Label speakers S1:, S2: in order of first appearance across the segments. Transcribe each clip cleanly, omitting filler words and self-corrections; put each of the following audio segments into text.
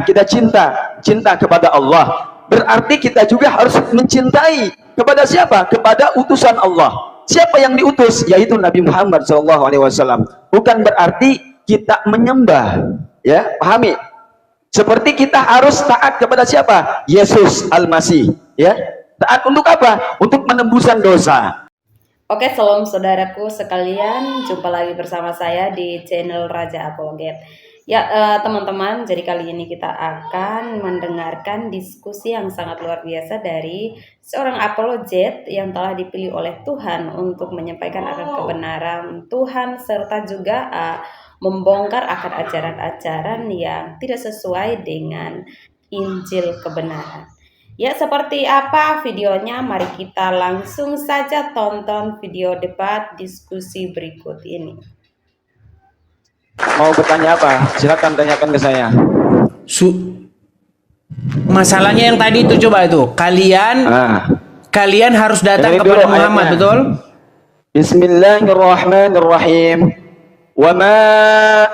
S1: kita cinta kepada Allah, berarti kita juga harus mencintai kepada siapa? Kepada utusan Allah. Siapa yang diutus? Yaitu Nabi Muhammad SAW. Bukan berarti kita menyembah, ya, pahami? Seperti kita harus taat kepada siapa? Yesus Al-Masih, ya. Taat untuk apa? Untuk penembusan dosa.
S2: Oke, salam saudaraku sekalian, jumpa lagi bersama saya di channel Raja Apologet. Ya, teman-teman, jadi kali ini kita akan mendengarkan diskusi yang sangat luar biasa dari seorang apologet yang telah dipilih oleh Tuhan untuk menyampaikan akan kebenaran Tuhan, serta juga membongkar akan ajaran-ajaran yang tidak sesuai dengan Injil kebenaran. Ya, seperti apa videonya? Mari kita langsung saja tonton video debat diskusi berikut ini.
S1: Mau bertanya apa? Silakan tanyakan ke saya.
S3: Masalahnya yang tadi itu coba itu. Kalian harus datang kepada Muhammad, ayatnya. Betul?
S1: Bismillahirrahmanirrahim. Wa ma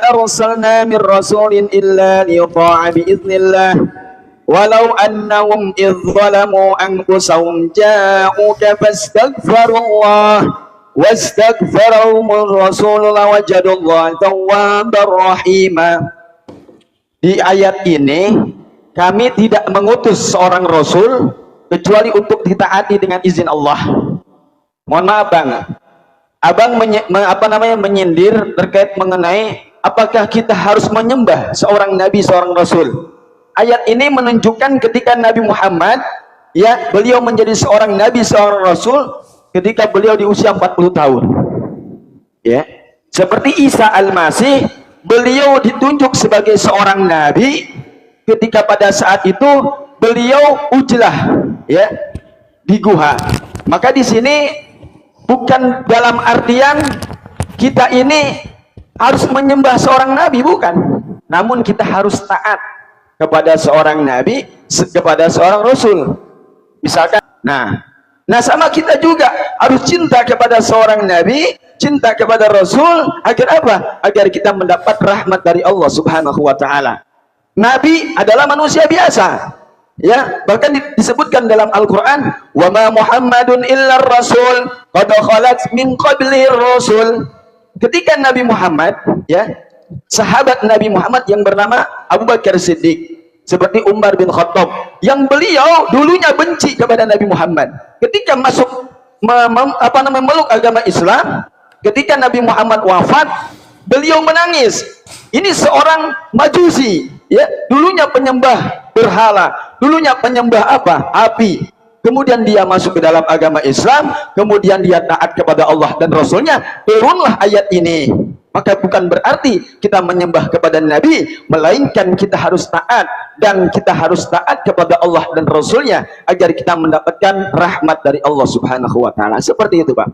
S1: arsalna min rasulin illa liyuta'a biiznillah. Walau annahum idh zalamu anfusahum ja'uka fastaghfirullah wastaghfarahumur rasul lawajadullah tawwabar rahima. Di ayat ini kami tidak mengutus seorang rasul kecuali untuk ditaati dengan izin Allah. Mohon maaf Bang, Abang menyindir terkait mengenai apakah kita harus menyembah seorang nabi, seorang rasul. Ayat ini menunjukkan ketika Nabi Muhammad, ya, beliau menjadi seorang nabi, seorang rasul ketika beliau di usia 40 tahun. Ya. Seperti Isa Al-Masih, beliau ditunjuk sebagai seorang nabi ketika pada saat itu beliau ujlah, ya, di guha. Maka di sini bukan dalam artian kita ini harus menyembah seorang nabi, bukan. Namun kita harus taat kepada seorang nabi, kepada seorang rasul. Misalkan, nah sama kita juga harus cinta kepada seorang nabi, cinta kepada rasul, agar apa? Agar kita mendapat rahmat dari Allah Subhanahu wa taala. Nabi adalah manusia biasa, ya, bahkan disebutkan dalam Al-Qur'an, wa ma Muhammadun illa rasul qad khalat min qablihi rasul. Ketika Nabi Muhammad, ya, sahabat Nabi Muhammad yang bernama Abu Bakar Siddiq, seperti Umar bin Khattab, yang beliau dulunya benci kepada Nabi Muhammad, ketika masuk memeluk agama Islam, ketika Nabi Muhammad wafat, beliau menangis. Ini seorang majusi, ya, dulunya penyembah berhala, dulunya penyembah apa? Api. Kemudian dia masuk ke dalam agama Islam, kemudian dia taat kepada Allah dan Rasulnya, turunlah ayat ini. Maka bukan berarti kita menyembah kepada Nabi, melainkan kita harus taat, dan kita harus taat kepada Allah dan Rasulnya agar kita mendapatkan rahmat dari Allah Subhanahu wa taala. Seperti itu, Pak.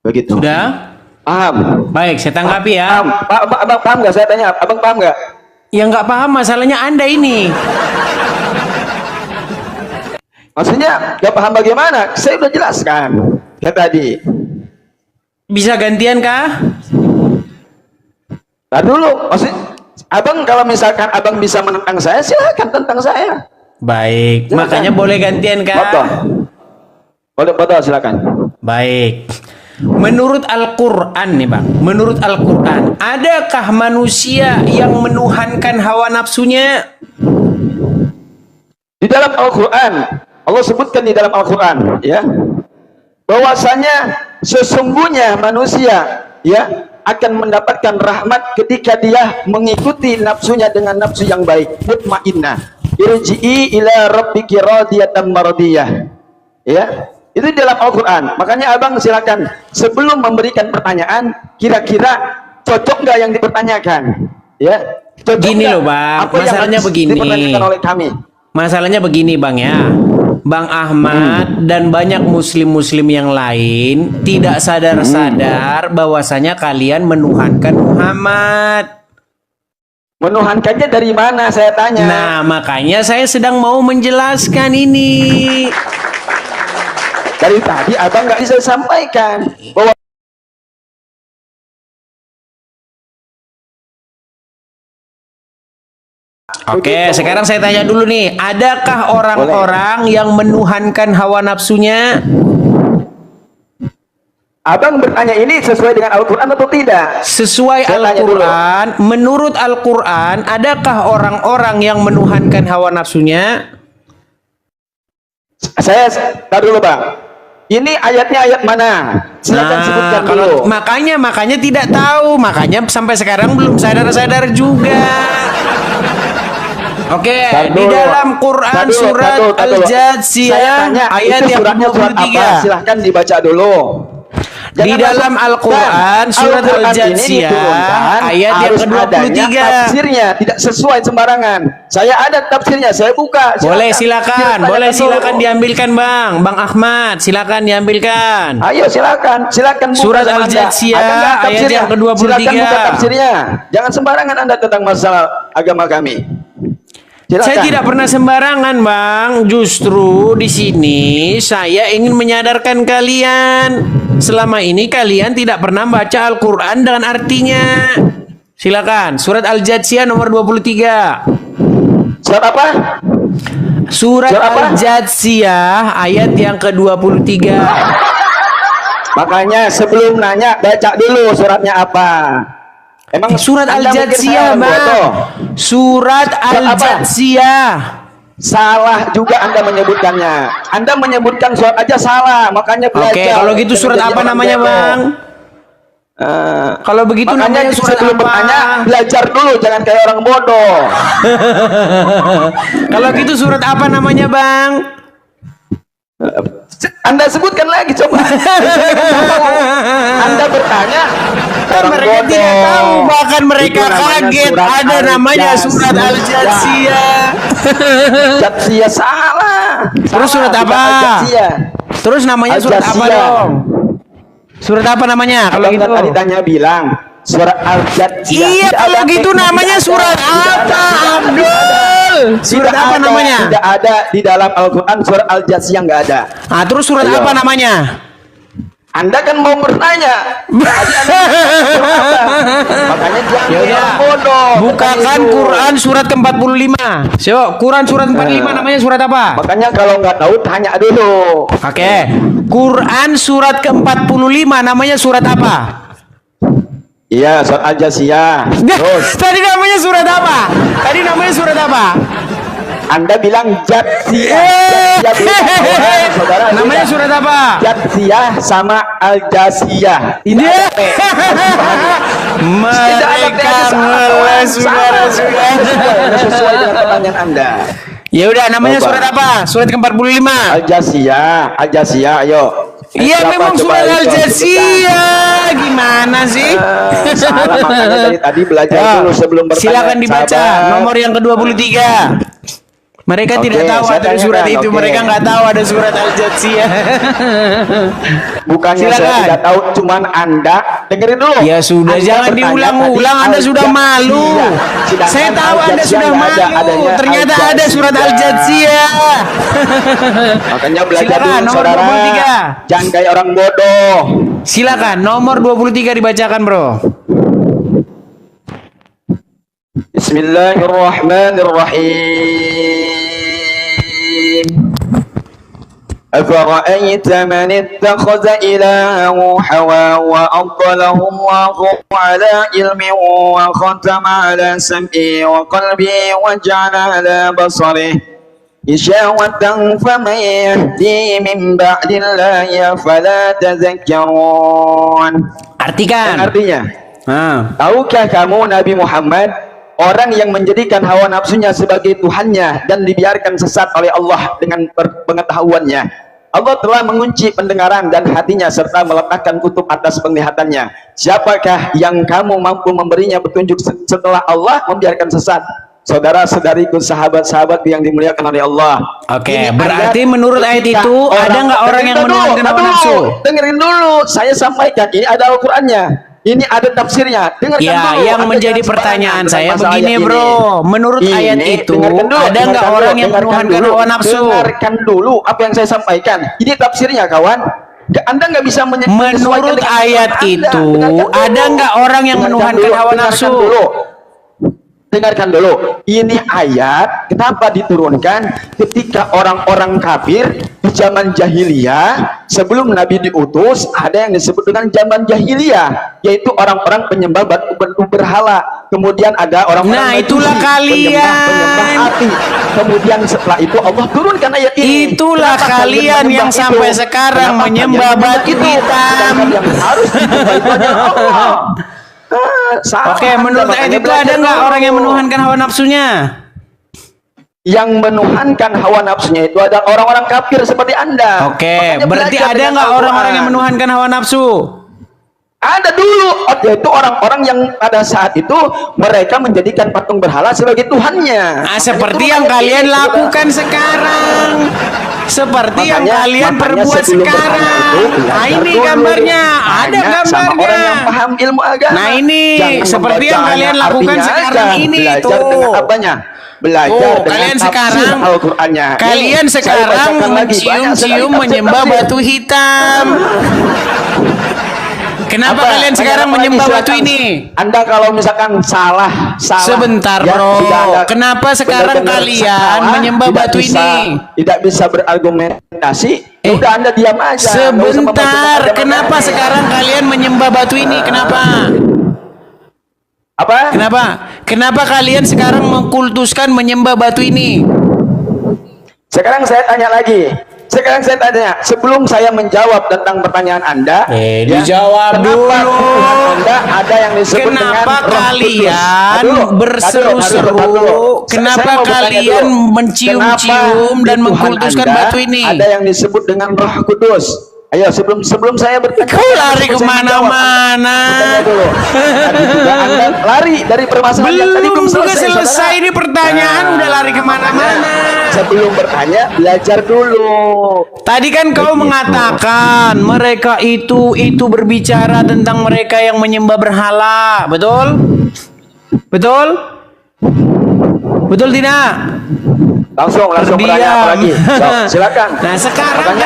S1: Begitu.
S3: Sudah?
S1: Paham?
S3: Baik, saya tanggapi ya.
S1: Paham. Abang paham nggak? Saya tanya, abang paham nggak?
S3: Yang nggak paham masalahnya Anda ini.
S1: Maksudnya nggak paham bagaimana? Saya udah jelaskan kayak tadi.
S3: Bisa gantian kah?
S1: Nah dulu, maksud abang kalau misalkan abang bisa menentang saya, silahkan tentang saya.
S3: Baik,
S1: Silakan.
S3: makanya boleh gantian kah?
S1: Betul, silakan.
S3: Baik. Menurut Al-Quran nih Bang, menurut Al-Quran, adakah manusia yang menuhankan hawa nafsunya?
S1: Di dalam Al-Quran, Allah sebutkan di dalam Al-Quran, ya, bahwasanya sesungguhnya manusia, ya, akan mendapatkan rahmat ketika dia mengikuti nafsunya dengan nafsu yang baik, mutmainnah. Irji'i ila rabbiki radiyatan mardiyah. Ya, itu dalam Al-Quran. Makanya abang silakan sebelum memberikan pertanyaan, kira-kira cocok nggak yang dipertanyakan? Ya, cocok
S3: gini loh Bang, masalahnya begini.
S1: Dipertanyakan oleh kami.
S3: Masalahnya begini Bang ya. Bang Ahmad dan banyak muslim-muslim yang lain tidak sadar-sadar bahwasanya kalian menuhankan Muhammad.
S1: Menuhankannya dari mana, saya tanya?
S3: Nah, makanya saya sedang mau menjelaskan ini.
S1: Dari tadi abang nggak bisa sampaikan bahwa
S3: Oke,
S1: Begitu.
S3: sekarang saya tanya dulu nih, adakah orang-orang yang menuhankan hawa nafsunya?
S1: Abang bertanya ini sesuai dengan Al-Quran atau tidak?
S3: Sesuai
S1: Saya tanya dulu.
S3: Al-Quran, menurut Al-Quran, adakah orang-orang yang menuhankan hawa nafsunya?
S1: Saya tar dulu bang. Ini ayatnya ayat mana? Silakan sebutkan dulu.
S3: Makanya tidak tahu, makanya sampai sekarang belum sadar-sadar juga. Oke,
S1: Tar
S3: di
S1: dulu.
S3: dalam Quran
S1: Tar dulu,
S3: surat
S1: tar dulu. Saya
S3: Al-Jathiyah
S1: tanya,
S3: ayat
S1: itu
S3: yang
S1: suratnya surat apa?
S3: ke-23.
S1: Silahkan dibaca dulu.
S3: Di dalam Al-Quran surat Al-Jathiyah ayat yang ke-23.
S1: Tafsirnya tidak sesuai sembarangan. Saya ada tafsirnya, saya buka.
S3: Boleh silakan
S1: dulu.
S3: diambilkan Bang Ahmad, silakan diambilkan.
S1: Ayo silakan buka
S3: Surat
S1: sama Anda.
S3: Al-Jathiyah
S1: Ada nggak
S3: ayat
S1: tafsirnya?
S3: yang ke-23.
S1: Silakan buka tafsirnya. Jangan sembarangan Anda tentang masalah agama kami. Silakan.
S3: Saya tidak pernah sembarangan, Bang. Justru di sini saya ingin menyadarkan kalian. Selama ini kalian tidak pernah baca Al-Quran dengan artinya. Silakan, surat Al-Jathiyah nomor 23.
S1: Surat apa?
S3: Surat
S1: Surat apa?
S3: Al-Jathiyah ayat yang ke-23.
S1: Makanya sebelum nanya baca dulu suratnya apa. Emang
S3: Surat
S1: Anda mikir
S3: Al-Jathiyah,
S1: saya orang bodoh?
S3: Bang. Surat
S1: apa?
S3: Al-Jathiyah.
S1: Salah juga Anda menyebutkannya. Anda menyebutkan surat aja salah, makanya belajar.
S3: Oke, kalau gitu
S1: Jangan
S3: surat
S1: jadi
S3: apa
S1: orang
S3: namanya,
S1: bodoh.
S3: Bang? Kalau begitu
S1: Makanya
S3: namanya surat
S1: sebelum
S3: apa?
S1: bertanya belajar dulu, jangan kayak orang bodoh.
S3: Kalau gitu surat apa namanya, Bang?
S1: Anda sebutkan lagi coba. Anda bertanya,
S3: Kan
S1: orang
S3: mereka
S1: bodoh.
S3: tidak tahu, bahkan mereka
S1: Itu namanya
S3: kaget
S1: surat
S3: ada namanya surat
S1: Al-Jathiyah.
S3: Al-Jathiyah.
S1: Jathiyah salah.
S3: Terus surat
S1: Salah,
S3: apa?
S1: bukan Al-Jathiyah.
S3: Terus namanya surat apa
S1: Al-Jathiyah.
S3: dong? Surat apa namanya? Kalau
S1: Kalau
S3: gitu.
S1: kita tadi tanya bilang surat Al-Jathiyah.
S3: Iya,
S1: Tidak
S3: kalau
S1: ada,
S3: gitu
S1: tidak
S3: namanya
S1: ada,
S3: surat
S1: tidak ada,
S3: apa,
S1: tidak ada,
S3: Abdul? Surat
S1: tidak
S3: apa
S1: ada,
S3: namanya?
S1: Tidak ada di dalam Al-Quran surat Al-Jathiyah, nggak ada.
S3: Ah, terus surat
S1: Ayo.
S3: apa namanya?
S1: Anda kan mau bertanya. Makanya jangan
S3: Ya
S1: jadi
S3: udah.
S1: orang bodoh.
S3: Bukakan
S1: Bukan itu.
S3: Quran surat ke-45. Syok, Quran surat 45 namanya surat apa?
S1: Makanya kalau nggak tahu tanya dulu.
S3: Oke. Quran surat ke-45 namanya surat apa?
S1: Iya, surat Al-Jathiyah. Terus
S3: Tadi namanya surat apa? Tadi namanya surat apa?
S1: Anda bilang Jathiyah. Jathiyah beda, kawan, saudara.
S3: Namanya
S1: beda.
S3: surat apa?
S1: Jathiyah sama Al-Jathiyah. Tidak
S3: Dia
S1: ada P. Tidak ada P
S3: mereka
S1: aja, salah, kawan.
S3: ngeles
S1: Salah.
S3: saudara-saudara.
S1: Sesuai dengan pertanyaan Anda.
S3: Ya udah, namanya
S1: Coba.
S3: surat apa? Surat ke-45.
S1: Al-Jathiyah, Al-Jathiyah, ayo.
S3: Iya,
S1: Siapa
S3: memang
S1: coba
S3: surat
S1: itu?
S3: Al-Jathiyah. Gimana sih?
S1: Salah, makanya dari tadi belajar
S3: Ya,
S1: dulu sebelum bertanya.
S3: silakan dibaca
S1: Sabar.
S3: nomor yang ke-23. Mereka
S1: Oke,
S3: tidak tahu
S1: saya
S3: ada surat
S1: tanyakan,
S3: itu.
S1: oke.
S3: Mereka nggak tahu ada surat Al-Jathiyah.
S1: Bukannya
S3: Silakan.
S1: saya tidak tahu, cuman Anda dengerin dulu.
S3: Ya sudah,
S1: Anda
S3: jangan
S1: bertanya
S3: diulang-ulang.
S1: tadi
S3: Anda sudah malu.
S1: Al-Jathiyah. Sedangkan
S3: Saya tahu Anda
S1: Al-Jathiyah
S3: sudah
S1: nggak ada,
S3: malu.
S1: adanya
S3: Ternyata ada surat
S1: Al-Jathiyah.
S3: Al-Jathiyah.
S1: Makanya belajar
S3: Silakan,
S1: dulu,
S3: nomor
S1: saudara.
S3: 23.
S1: Jangan kayak orang bodoh.
S3: Silakan, nomor 23 dibacakan, Bro.
S1: Bismillahirrahmanirrahim. أفرأيت من اتخذ إلهه هواه وأضله الله على علم وختم على سمعه وقلبه وجعل على بصره غشاوة فمن يهديه من بعد الله فلا تذكرون.
S3: Artikan.
S1: Artinya,
S3: Nah.
S1: tahukah kamu Nabi Muhammad, orang yang menjadikan hawa nafsunya sebagai Tuhannya dan dibiarkan sesat oleh Allah dengan pengetahuannya? Allah telah mengunci pendengaran dan hatinya serta meletakkan kutub atas penglihatannya. Siapakah yang kamu mampu memberinya petunjuk setelah Allah membiarkan sesat? Saudara-saudariku, sahabat-sahabat yang dimuliakan oleh Allah.
S3: Oke,
S1: Ini
S3: berarti
S1: ayat
S3: menurut ayat
S1: ketika
S3: itu ada nggak orang yang menuhankan hawa nafsu?
S1: Dengerin dulu, saya sampaikan. Ini ada Al-Qur'annya. Ini ada tafsirnya. Dengarkan
S3: Ya,
S1: dulu.
S3: yang
S1: Anda
S3: menjadi
S1: jangan
S3: pertanyaan
S1: sembarangan
S3: saya
S1: tentang masalah
S3: begini,
S1: ayat
S3: Bro.
S1: ini.
S3: Menurut ayat itu,
S1: Dengarkan dulu,
S3: ada nggak
S1: dengarkan
S3: orang
S1: dulu,
S3: yang
S1: dengarkan
S3: menuhankan
S1: dulu.
S3: hawa nafsu?
S1: Dengarkan dulu apa yang saya sampaikan. Ini tafsirnya, kawan. Anda nggak bisa menyesuaikan
S3: Menurut
S1: dengan
S3: ayat
S1: Anda.
S3: itu,
S1: Dengarkan dulu.
S3: ada nggak orang yang
S1: Dengarkan
S3: menuhankan
S1: dulu,
S3: hawa
S1: dengarkan
S3: nafsu?
S1: dulu. Dengarkan dulu, ini ayat kenapa diturunkan ketika orang-orang kafir di zaman jahiliyah sebelum Nabi diutus, ada yang disebut dengan zaman jahiliyah, yaitu orang-orang penyembah batu berhala. Kemudian ada orang-orang
S3: itulah
S1: penyembah api. Kemudian setelah itu Allah turunkan ayat ini.
S3: Itulah kalian yang sampai sekarang menyembah batu hitam.
S1: Yang harus disembah itu adalah Allah.
S3: Oke, menurut ayat itu ada nggak orang yang menuhankan hawa nafsunya?
S1: Yang menuhankan hawa nafsunya itu adalah orang-orang kafir seperti Anda.
S3: Oke, berarti ada nggak orang-orang yang menuhankan hawa nafsu?
S1: Ada dulu, yaitu orang-orang yang pada saat itu mereka menjadikan patung berhala sebagai Tuhannya.
S3: Seperti yang kalian lakukan sekarang. Seperti yang kalian perbuat sekarang. Nah ini gambarnya, ada gambarnya.
S1: Orang yang paham ilmu agama.
S3: Nah ini seperti yang kalian lakukan sekarang ini itu.
S1: Belajar dengan apanya? Belajar dengan
S3: kalian
S1: tafsir
S3: sekarang
S1: Al-Qur'annya.
S3: Kalian sekarang mencium-cium menyembah batu hitam. Kenapa kalian sekarang menyembah batu ini?
S1: Anda kalau misalkan salah.
S3: Sebentar bro, kenapa sekarang kalian menyembah batu ini?
S1: Tidak bisa berargumentasi, udah Anda diam aja.
S3: Sebentar, kenapa sekarang kalian menyembah batu ini? Kenapa?
S1: Apa?
S3: Kenapa kalian sekarang mengkultuskan menyembah batu ini?
S1: Sekarang saya tanya lagi. Sebelum saya menjawab tentang pertanyaan Anda,
S3: dijawab dulu.
S1: Anda ada yang disebut
S3: kenapa
S1: dengan
S3: kalian berseru-seru? Kenapa kalian mencium-cium dan mengkultuskan batu ini?
S1: Ada yang disebut dengan Roh Kudus. Ayo sebelum saya bertanya,
S3: kau lari kemana-mana.
S1: Anda lari dari permasalahan tadi belum
S3: selesai ini pertanyaan udah lari kemana-mana.
S1: Sebelum bertanya belajar dulu.
S3: Tadi kan kau mengatakan mereka itu berbicara tentang mereka yang menyembah berhala, betul? Betul tidak?
S1: Langsung bertanya apa lagi? So, silakan.
S3: Nah sekarang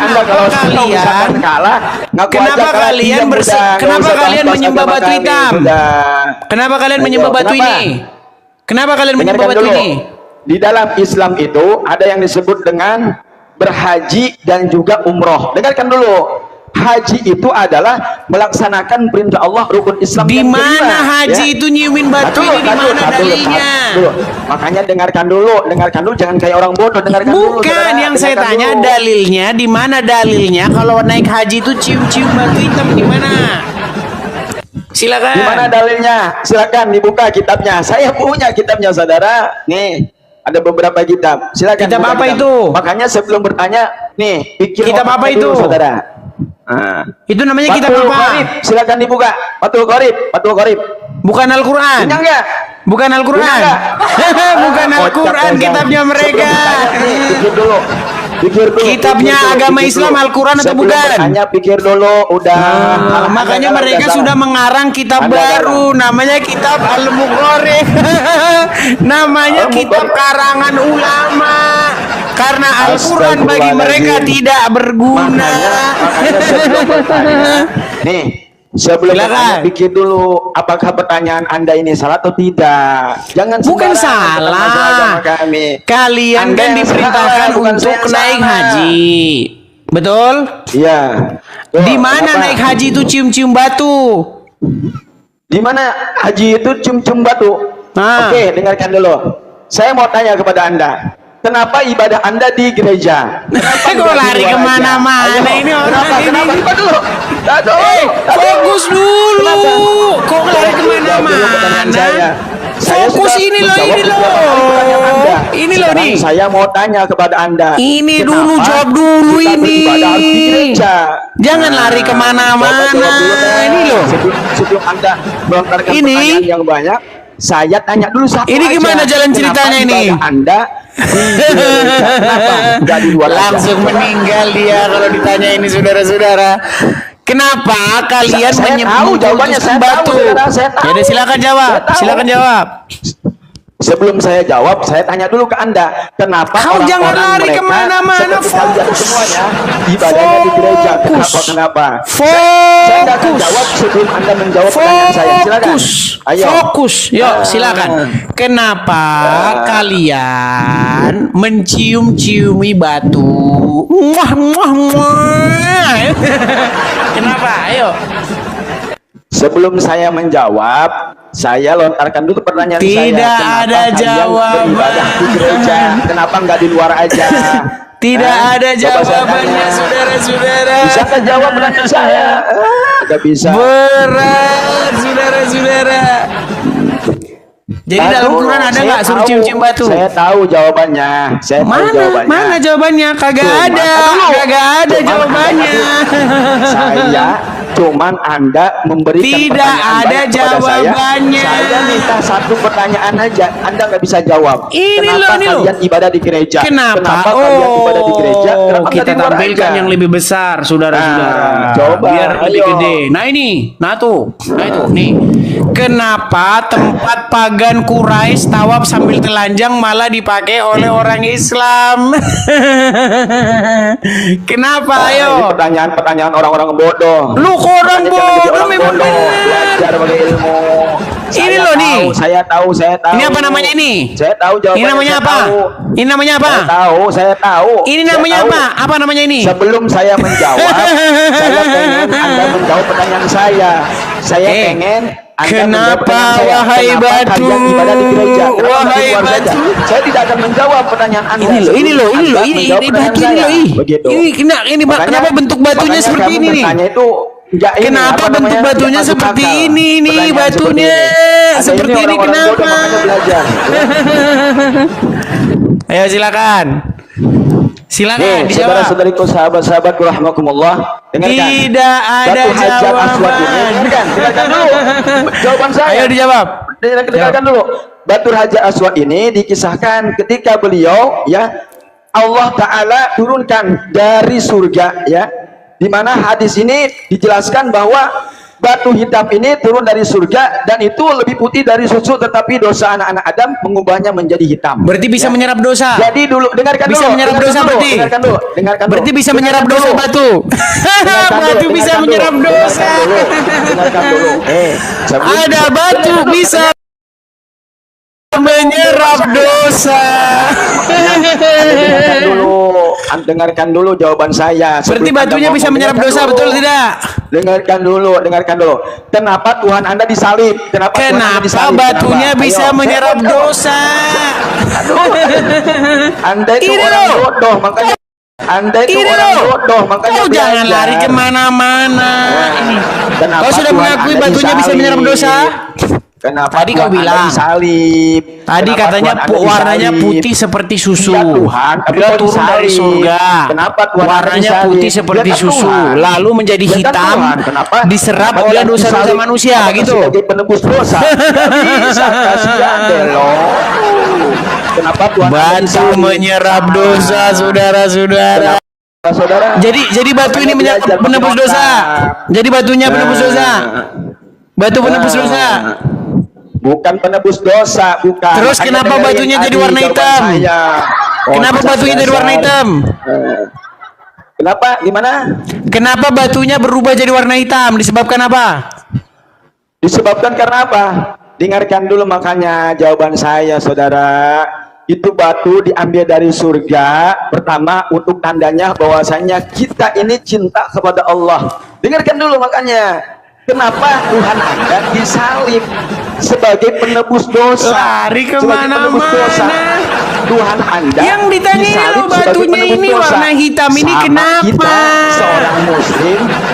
S1: kenapa kalian
S3: menyembah batu hitam? Kenapa kalian menyembah batu ini? Kenapa kalian menyembah batu ini?
S1: Di dalam Islam itu ada yang disebut dengan berhaji dan juga umroh. Dengarkan dulu. Haji itu adalah melaksanakan perintah Allah, rukun Islam.
S3: Di mana haji itu nyiumin batu ini? Di mana dalilnya?
S1: Makanya dengarkan dulu, jangan kayak orang bodoh. Dengarkan dulu.
S3: Bukan yang saya tanya dalilnya, di mana dalilnya kalau naik haji itu cium-cium batu hitam di mana? Silakan.
S1: Di mana dalilnya? Silakan dibuka kitabnya. Saya punya kitabnya, saudara. Nih, ada beberapa kitab. Silakan.
S3: Kitab apa itu?
S1: Makanya sebelum bertanya, nih, pikir
S3: kitab apa itu,
S1: saudara?
S3: Itu namanya kitab apa?
S1: Qorib. Silakan dibuka. Fathul Qorib.
S3: Bukan Al-Qur'an.
S1: Punya enggak?
S3: Bukan Al-Qur'an. Bukan Al-Qur'an kitabnya mereka.
S1: Pikir dulu.
S3: Kitabnya agama Islam Al-Qur'an atau bukan?
S1: Hanya pikir dulu, udah.
S3: Makanya mereka sudah mengarang kitab baru, namanya kitab Al-Muqarrir. Namanya kitab karangan ulama. Karena Al-Quran bagi mereka tidak berguna.
S1: Sebelum bertanya, pikir dulu apakah pertanyaan Anda ini salah atau tidak. Jangan
S3: bukan salah. Kalian kan diperintahkan untuk naik haji. Betul?
S1: Iya.
S3: Di mana naik haji itu cium-cium batu?
S1: Di mana haji itu cium-cium batu? Oke, dengarkan dulu. Saya mau tanya kepada Anda. Kenapa ibadah Anda di gereja?
S3: Kok lari kemana-mana ini orang ini? Fokus dulu. Kok lari kemana-mana? Fokus ini loh. Ini loh nih.
S1: Saya mau tanya kepada Anda.
S3: Ini dulu, jawab dulu ini. Jangan lari kemana-mana. Ini loh.
S1: Sebelum Anda melontarkan pertanyaan yang banyak, saya tanya dulu satu.
S3: Ini gimana jalan ceritanya ini?
S1: Anda
S3: langsung meninggal dia kalau ditanya ini, saudara-saudara. Kenapa kalian menyembah batu? Jadi silakan jawab.
S1: Sebelum saya jawab, saya tanya dulu ke Anda, kenapa
S3: Kau jangan lari
S1: mereka
S3: kemana-mana,
S1: seperti kalian
S3: fokus.
S1: semuanya ibadahnya di gereja? Kenapa? Saya nggak akan jawab sebelum Anda menjawab pertanyaan saya. Silakan. Ayo.
S3: Fokus. Yuk, silakan. Kenapa kalian mencium-ciumi batu? Muah, muah, muah. Kenapa? Ayo.
S1: Sebelum saya menjawab, saya lontarkan dulu pertanyaan saya.
S3: Tidak
S1: Kenapa
S3: ada
S1: kalian
S3: jawaban.
S1: beribadah di gereja? Kenapa nggak di luar aja?
S3: Tidak ada
S1: Coba saya
S3: jawabannya,
S1: tanya.
S3: saudara-saudara.
S1: Bisakah jawab pertanyaan saya? Nggak bisa.
S3: Berat, saudara-saudara. Jadi dalam Quran ada
S1: Saya
S3: nggak suruh
S1: tahu.
S3: cium-cium batu?
S1: Saya tahu jawabannya. Saya tahu
S3: Mana?
S1: jawabannya.
S3: Mana jawabannya? Kagak
S1: Cuman-
S3: ada.
S1: Aduh.
S3: Kagak ada
S1: Cuman
S3: jawabannya.
S1: Saya cuman Anda memberikan
S3: Tidak
S1: pertanyaan
S3: ada
S1: banyak kepada
S3: jawabannya.
S1: Saya minta satu pertanyaan aja, Anda nggak bisa jawab.
S3: Ini
S1: Kenapa
S3: loh, ini loh.
S1: kalian ibadah di gereja?
S3: Kenapa?
S1: kalian ibadah di gereja? Kenapa nggak
S3: Kita
S1: di luar
S3: tampilkan
S1: aja?
S3: yang lebih besar, saudara-saudara.
S1: Nah, coba,
S3: Biar lebih
S1: ayo.
S3: gede. Nah ini, nah tuh, nah itu, nih. Kenapa tempat pagan Quraisy tawaf sambil telanjang malah dipakai oleh orang Islam? Kenapa?
S1: Ini
S3: Ayo.
S1: pertanyaan-pertanyaan orang-orang bodoh.
S3: Lu kok orang
S1: Makanya jangan jadi
S3: bodoh,
S1: orang
S3: memang
S1: bodoh.
S3: benar.
S1: Belajar pakai ilmu.
S3: Ini loh nih.
S1: Saya tahu.
S3: Ini apa namanya ini?
S1: Saya tahu jawabannya.
S3: Ini namanya
S1: saya
S3: apa?
S1: tahu.
S3: Ini namanya apa?
S1: Saya tahu.
S3: Ini
S1: Saya
S3: namanya
S1: tahu.
S3: apa? Apa namanya ini?
S1: Sebelum saya menjawab, saya pengen Anda menjawab pertanyaan saya. Saya pengen Anda menjawab
S3: Kenapa,
S1: pertanyaan saya.
S3: wahai
S1: Kenapa
S3: batu?
S1: kalian ibadah di gereja? Kenapa nggak
S3: Wahai
S1: di luar saja?
S3: batu.
S1: Saya tidak akan menjawab pertanyaan Anda.
S3: Ini loh, ini loh,
S1: sebelum
S3: ini loh,
S1: Anda
S3: ini
S1: menjawab pertanyaan
S3: batu ini
S1: saya.
S3: loh.
S1: Begitu.
S3: Ini
S1: Makanya-
S3: kenapa bentuk batunya
S1: makanya
S3: seperti
S1: kamu
S3: ini nih?
S1: bertanya itu nggak ini,
S3: Kenapa
S1: apa
S3: bentuk
S1: namanya,
S3: batunya
S1: nggak masuk
S3: seperti
S1: akal.
S3: ini nih,
S1: Pertanyaan
S3: batunya
S1: Anda
S3: seperti ini,
S1: orang-orang bodoh,
S3: kenapa?
S1: makanya belajar.
S3: Ayo silakan. Silakan
S1: Nih,
S3: dijawab.
S1: saudara-saudariku, sahabat-sahabatku rahimakumullah, dengarkan.
S3: Tidak ada
S1: Batu Hajar Aswad ini,
S3: jawaban.
S1: dengarkan dulu jawaban saya.
S3: Ayo dijawab.
S1: Dengarkan dulu. Batu Hajar Aswad ini dikisahkan ketika beliau ya Allah Ta'ala turunkan dari surga ya, di mana hadis ini dijelaskan bahwa batu hitam ini turun dari surga dan itu lebih putih dari susu, tetapi dosa anak-anak Adam mengubahnya menjadi hitam.
S3: Berarti bisa
S1: Ya.
S3: menyerap dosa.
S1: Jadi dulu dengarkan
S3: Bisa
S1: dulu.
S3: menyerap
S1: dengarkan
S3: dosa
S1: dulu,
S3: berarti.
S1: Dengarkan dulu.
S3: Berarti bisa menyerap
S1: Dengarkan
S3: dosa
S1: dulu.
S3: batu. Batu bisa menyerap dosa.
S1: Dengarkan dulu. Sebelum-
S3: Ada batu bisa menyerap dosa.
S1: Dengarkan dulu jawaban saya.
S3: Berarti
S1: Sebelum
S3: batunya
S1: Anda
S3: bisa
S1: ngomong,
S3: menyerap
S1: dengarkan
S3: dosa,
S1: dulu.
S3: betul tidak?
S1: Dengarkan dulu. Kenapa Tuhan Anda disalib? Kenapa Tuhan Anda
S3: Kenapa
S1: disalib?
S3: batunya
S1: Kenapa?
S3: bisa
S1: Ayo,
S3: menyerap
S1: saya mau jawab.
S3: dosa?
S1: Anda itu
S3: Ini
S1: orang
S3: loh.
S1: bodoh, makanya Anda itu
S3: Ini
S1: orang
S3: loh.
S1: bodoh, makanya
S3: Kau jangan
S1: belajar.
S3: lari kemana-mana. Ini.
S1: Kenapa
S3: Kau sudah
S1: Tuhan
S3: mengakui
S1: Anda
S3: batunya bisa
S1: disalib?
S3: menyerap dosa?
S1: Kenapa
S3: Tadi
S1: Tuhan
S3: kau
S1: Anda
S3: bilang.
S1: disalib?
S3: Tadi
S1: Kenapa
S3: katanya
S1: Tuhan Anda
S3: warnanya
S1: disalib?
S3: putih seperti susu.
S1: Iya Tuhan, tapi
S3: Dia
S1: kok
S3: turun dari
S1: disalib?
S3: surga.
S1: Kenapa Tuhan Anda
S3: Warnanya
S1: disalib?
S3: putih seperti
S1: Ya kan
S3: susu,
S1: Tuhan.
S3: lalu menjadi
S1: Ya kan
S3: hitam,
S1: Tuhan, kenapa?
S3: diserap
S1: Kenapa
S3: oleh
S1: orang
S3: dosa-dosa
S1: disalib?
S3: manusia,
S1: Apakah
S3: gitu.
S1: sebagai penebus dosa? Tidak bisa, kasihan deh loh. Kenapa Tuhan Anda
S3: Batu
S1: disalib?
S3: menyerap dosa, saudara-saudara.
S1: Saudara.
S3: Jadi batu ini
S1: Belajar
S3: penebus
S1: pakai
S3: dosa.
S1: otak.
S3: Jadi batunya penebus dosa. Batu penebus dosa.
S1: Bukan penebus dosa, bukan.
S3: Terus
S1: Makanya
S3: kenapa
S1: dengerin
S3: batunya jadi
S1: tadi
S3: warna
S1: jawaban
S3: hitam?
S1: saya.
S3: Kenapa
S1: dasar-
S3: batunya jadi warna hitam?
S1: Kenapa? Gimana?
S3: Kenapa batunya berubah jadi warna hitam? Disebabkan apa?
S1: Disebabkan karena apa? Dengarkan dulu makanya jawaban saya, saudara. Itu batu diambil dari surga. Pertama, untuk tandanya bahwasanya kita ini cinta kepada Allah. Dengarkan dulu makanya. Kenapa Tuhan Anda disalib sebagai penebus dosa?
S3: Lari
S1: Sebagai penebus
S3: kemana-mana.
S1: dosa. Tuhan Anda
S3: Yang ditanya
S1: disalib
S3: lo,
S1: sebagai
S3: batunya
S1: penebus
S3: ini
S1: dosa.
S3: warna hitam ini
S1: Sama
S3: kenapa?
S1: Kita,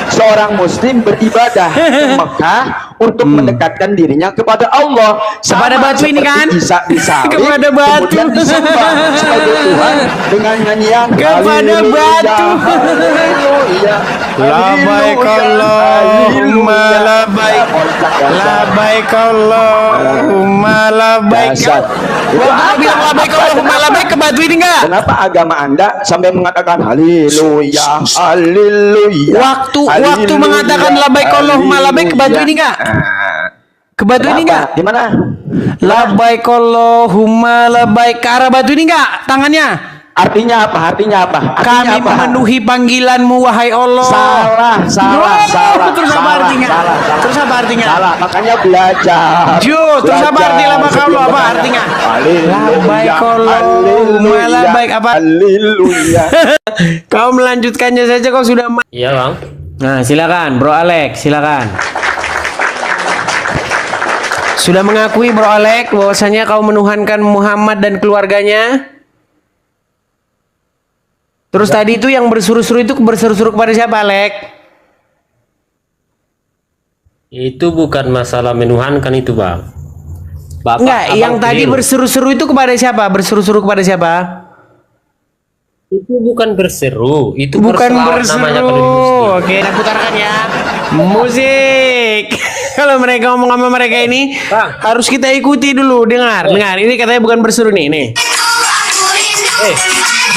S1: seorang muslim beribadah ke Mekah untuk mendekatkan dirinya kepada Allah. Sama
S3: Kepada batu ini
S1: seperti
S3: kan?
S1: Isa disalib,
S3: Kepada batu.
S1: kemudian disembah sebagai Tuhan dengan nyanyian
S3: Kepada
S1: Haleluya,
S3: batu.
S1: Haleluya,
S3: Labaik Allahumma labaik. Labaik Allahumma labaik.
S1: Dasar. Itu
S3: Wah, bilang labaik Allahumma labaik ke batu ini enggak?
S1: Kenapa agama Anda sampai mengatakan haleluya, haleluya?
S3: Waktu
S1: haleluya,
S3: mengatakan labaik Allahumma labaik ke batu
S1: haleluya.
S3: ini enggak? Ke batu ini enggak?
S1: Di mana?
S3: Labbaik Allahumma labbaik. Ke arah batu ini enggak tangannya?
S1: Artinya apa? Artinya apa? Artinya
S3: Kami
S1: apa?
S3: memenuhi panggilanmu wahai Allah.
S1: Salah, salah, salah.
S3: Terus apa
S1: salah,
S3: artinya?
S1: Salah, salah.
S3: Terus apa artinya?
S1: Salah, makanya belajar.
S3: Terus apa
S1: Belajar
S3: arti labbaik
S1: sebelum
S3: Allah? Apa
S1: bertanya.
S3: artinya?
S1: Haleluya,
S3: Labbaik Allahumma
S1: haleluya,
S3: labbaik. Apa?
S1: Haleluya.
S3: Kau melanjutkannya saja kau sudah.
S4: Iya bang.
S3: Nah, silakan Bro Alex, silakan. Sudah mengakui Bro Alex bahwasanya kau menuhankan Muhammad dan keluarganya? Terus tadi itu yang berseru-seru itu berseru-seru kepada siapa, Alex?
S4: Itu bukan masalah menuhankan itu bang. Bapak,
S3: Enggak,
S4: abang
S3: yang tadi
S4: keliru.
S3: berseru-seru itu kepada siapa? Berseru-seru kepada siapa?
S4: Itu bukan berseru, itu
S3: Bukan
S4: berselawat namanya kalau di
S3: berseru.
S4: muslim.
S3: Oke, kita putarkan ya. Musik. Kalau mereka ngomong sama mereka ini
S4: Bang.
S3: harus kita ikuti dulu. Dengar, dengar. Ini katanya bukan berseru nih, nih.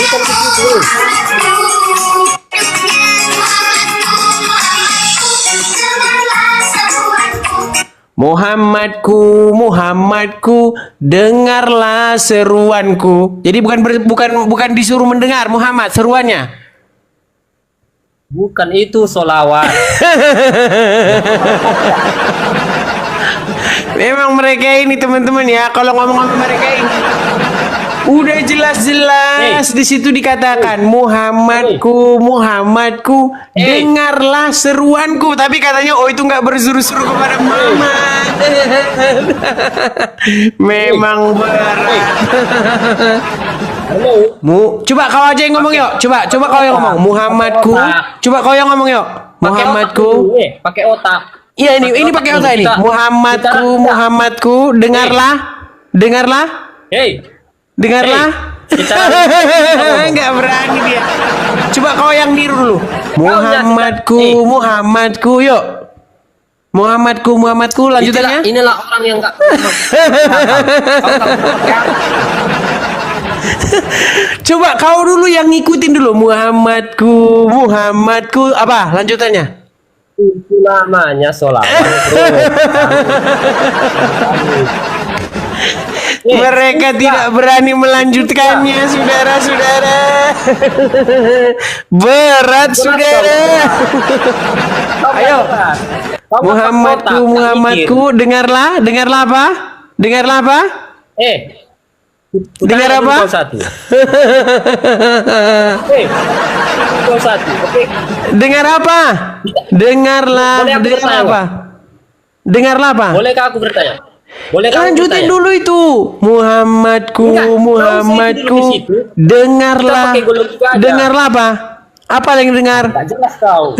S4: Bukan begitu.
S3: Muhammadku, Muhammadku, dengarlah seruanku. Jadi bukan disuruh mendengar Muhammad seruannya.
S4: Bukan itu solawat.
S3: Memang mereka ini teman-teman ya, kalau ngomong sama mereka ini udah jelas-jelas di situ dikatakan Muhammadku, Muhammadku, dengarlah seruanku. Tapi katanya oh itu nggak berseru-seru kepada Muhammad. Memang berat. Coba kau aja yang ngomong yuk. Coba kau yang ngomong. Muhammadku. Coba kau yang ngomong yuk. Muhammadku.
S4: Pakai otak.
S3: Iya ini pakai otak ini. Muhammadku, Muhammadku, dengarlah. Dengarlah. Enggak berani dia. Coba kau yang niru dulu. Muhammadku, Muhammadku, yuk. Muhammadku, lanjutannya.
S4: Inilah orang yang enggak.
S3: Coba kau dulu yang ngikutin dulu. Muhammadku, apa lanjutannya?
S4: Itu namanya solawat.
S3: Mereka tidak berani melanjutkannya, saudara-saudara. Berat, saudara. Ayo. Muhammadku, dengarlah apa? Dengar apa?
S4: Kau satu. Kau satu.
S3: Dengar apa? Dengarlah apa? Dengarlah apa?
S4: Bolehkah aku bertanya?
S3: Lanjutin dulu itu. Muhammadku, dengarlah. Dengarlah apa? Apa yang dengar?
S4: Tak jelas kau.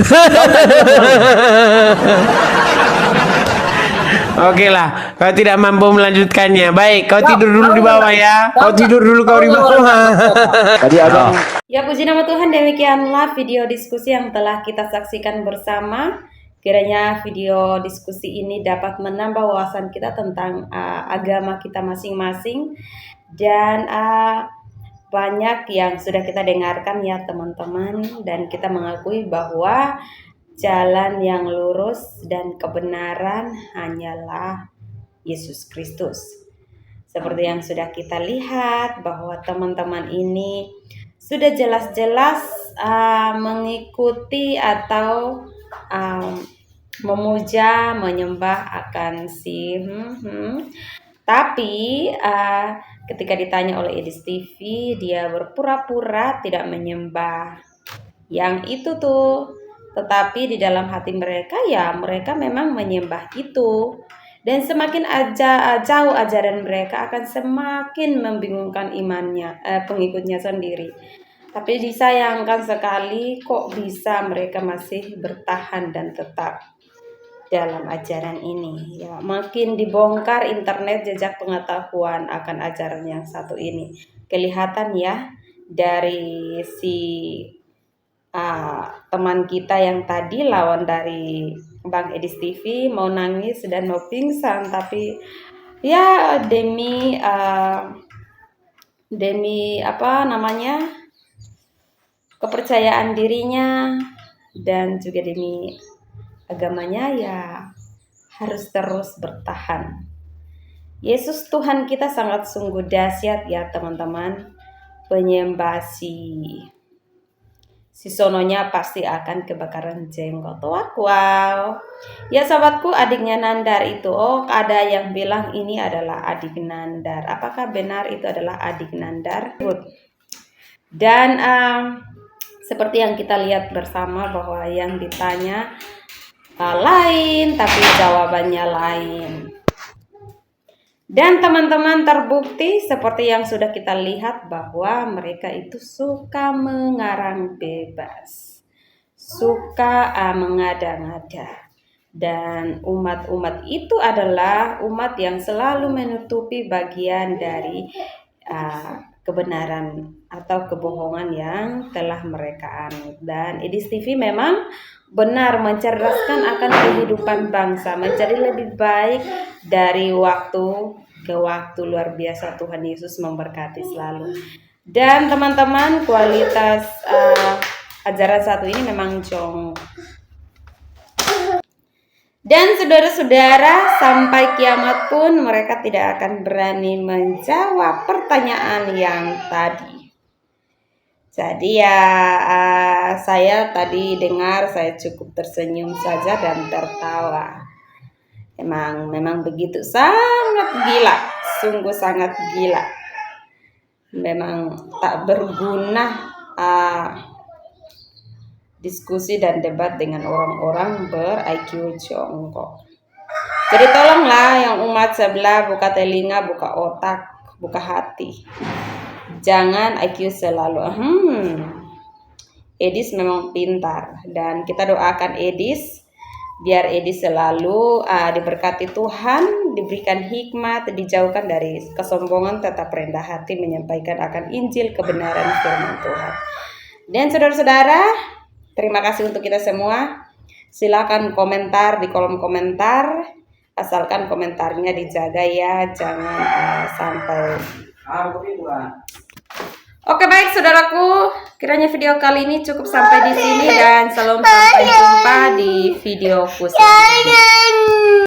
S3: Oke lah, kau tidak mampu melanjutkannya. Baik, kau tidur dulu di bawah ya. Kau tidur dulu kau di bawah.
S1: Tadi abang
S2: Ya puji nama Tuhan, demikianlah video diskusi yang telah kita saksikan bersama. Kiranya video diskusi ini dapat menambah wawasan kita tentang agama kita masing-masing. Dan banyak yang sudah kita dengarkan ya teman-teman. Dan kita mengakui bahwa jalan yang lurus dan kebenaran hanyalah Yesus Kristus. Seperti yang sudah kita lihat bahwa teman-teman ini sudah jelas-jelas mengikuti atau memuja, menyembah akan si Tapi ketika ditanya oleh Edis TV, dia berpura-pura tidak menyembah yang itu tuh. Tetapi di dalam hati mereka ya mereka memang menyembah itu. Dan semakin jauh ajaran mereka akan semakin membingungkan imannya, pengikutnya sendiri. Tapi disayangkan sekali kok bisa mereka masih bertahan dan tetap dalam ajaran ini. Ya, makin dibongkar internet jejak pengetahuan akan ajaran yang satu ini. Kelihatan ya dari si teman kita yang tadi lawan dari Bang Edis TV mau nangis dan mau pingsan, tapi ya demi apa namanya kepercayaan dirinya dan juga demi agamanya ya harus terus bertahan. Yesus Tuhan kita sangat sungguh dahsyat ya teman-teman. Penyembah si sononya pasti akan kebakaran jenggot. Wow. Ya sahabatku, adiknya Nandar itu, ada yang bilang ini adalah adik Nandar. Apakah benar itu adalah adik Nandar? Dan seperti yang kita lihat bersama bahwa yang ditanya lain tapi jawabannya lain. Dan teman-teman, terbukti seperti yang sudah kita lihat bahwa mereka itu suka mengarang bebas, suka mengada-ngada. Dan umat-umat itu adalah umat yang selalu menutupi bagian dari kebenaran atau kebohongan yang telah mereka anut. Dan Edis TV memang benar mencerdaskan akan kehidupan bangsa menjadi lebih baik dari waktu ke waktu. Luar biasa, Tuhan Yesus memberkati selalu. Dan teman-teman, kualitas ajaran satu ini memang jong. Dan saudara-saudara, sampai kiamat pun mereka tidak akan berani menjawab pertanyaan yang tadi. Jadi ya saya tadi dengar, saya cukup tersenyum saja dan tertawa. Memang begitu, sangat gila, sungguh sangat gila. Memang tak berguna diskusi dan debat dengan orang-orang ber-IQ jongkok. Jadi tolonglah yang umat sebelah, buka telinga, buka otak, buka hati. Jangan IQ selalu. Edis memang pintar dan kita doakan Edis biar Edis selalu diberkati Tuhan, diberikan hikmat, dijauhkan dari kesombongan, tetap rendah hati menyampaikan akan Injil kebenaran firman Tuhan. Dan saudara-saudara, terima kasih untuk kita semua. Silakan komentar di kolom komentar, asalkan komentarnya dijaga ya, jangan sampai. Oke baik saudaraku, kiranya video kali ini cukup sampai di sini dan sampai jumpa di videoku selanjutnya.